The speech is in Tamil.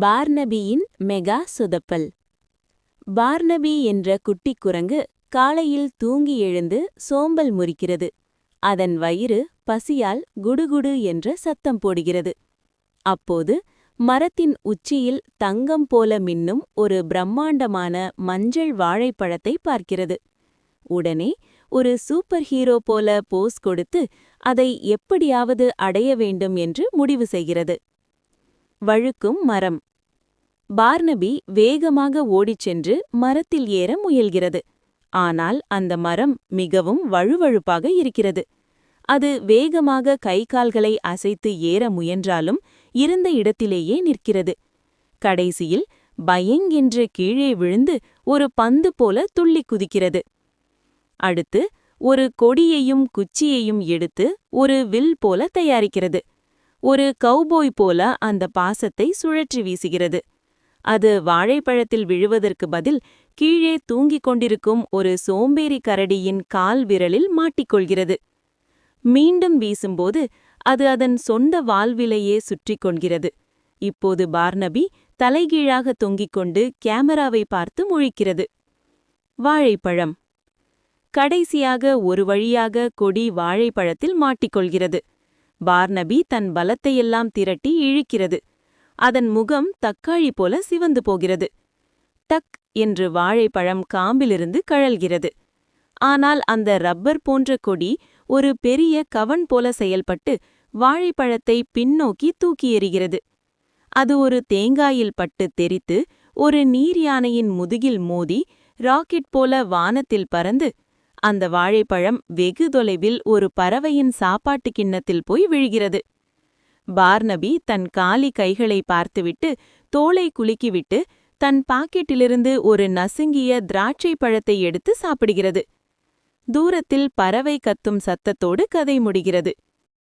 பார்னபியின் மெகா சொதப்பல். பார்னபி என்ற குட்டிக் குரங்கு காலையில் தூங்கி எழுந்து சோம்பல் முறிக்கிறது. அதன் வயிறு பசியால் குடுகுடு என்ற சத்தம் போடுகிறது. அப்போது மரத்தின் உச்சியில் தங்கம் போல மின்னும் ஒரு பிரம்மாண்டமான மஞ்சள் வாழைப்பழத்தை பார்க்கிறது. உடனே ஒரு சூப்பர் ஹீரோ போல போஸ் கொடுத்து அதை எப்படியாவது அடைய வேண்டும் என்று முடிவு செய்கிறது. வழுக்கும் மரம். பார்னபி வேகமாக ஓடிச் சென்று மரத்தில் ஏற முயல்கிறது. ஆனால் அந்த மரம் மிகவும் வழுவழுப்பாக இருக்கிறது. அது வேகமாக கை கால்களை அசைத்து ஏற முயன்றாலும் இருந்த இடத்திலேயே நிற்கிறது. கடைசியில் பயங்கென்று கீழே விழுந்து ஒரு பந்து போல துள்ளிக் குதிக்கிறது. அடுத்து ஒரு கொடியையும் குச்சியையும் எடுத்து ஒரு வில் போல தயாரிக்கிறது. ஒரு கௌபோய் போல அந்த பாசத்தை சுழற்றி வீசுகிறது. அது வாழைப்பழத்தில் விழுவதற்கு பதில் கீழே தூங்கிக் கொண்டிருக்கும் ஒரு சோம்பேறி கரடியின் கால் விரலில் மாட்டிக்கொள்கிறது. மீண்டும் வீசும்போது அது அதன் சொந்த வால்விலையே சுற்றிக் கொள்கிறது. இப்போது பார்னபி தலைகீழாக தொங்கிக் கொண்டு கேமராவை பார்த்து முழிக்கிறது. வாழைப்பழம். கடைசியாக ஒரு வழியாக கொடி வாழைப்பழத்தில் மாட்டிக்கொள்கிறது. பார்னபி தன் பலத்தையெல்லாம் திரட்டி இழுக்கிறது. அதன் முகம் தக்காளி போல சிவந்து போகிறது. டக் என்று வாழைப்பழம் காம்பிலிருந்து கழல்கிறது. ஆனால் அந்த ரப்பர் போன்ற கொடி ஒரு பெரிய கவன் போல செயல்பட்டு வாழைப்பழத்தை பின்னோக்கி தூக்கி எறிகிறது. அது ஒரு தேங்காயில் பட்டு தெறித்து ஒரு நீர் யானையின் முதுகில் மோதி ராக்கெட் போல வானத்தில் பறந்து அந்த வாழைப்பழம் வெகு தொலைவில் ஒரு பறவையின் சாப்பாட்டு கிண்ணத்தில் போய் விழுகிறது. பார்னபி தன் காலி கைகளை பார்த்துவிட்டு தோளை குலுக்கிவிட்டு தன் பாக்கெட்டிலிருந்து ஒரு நசுங்கிய திராட்சை பழத்தை எடுத்து சாப்பிடுகிறது. தூரத்தில் பறவை கத்தும் சத்தத்தோடு கதை முடிகிறது.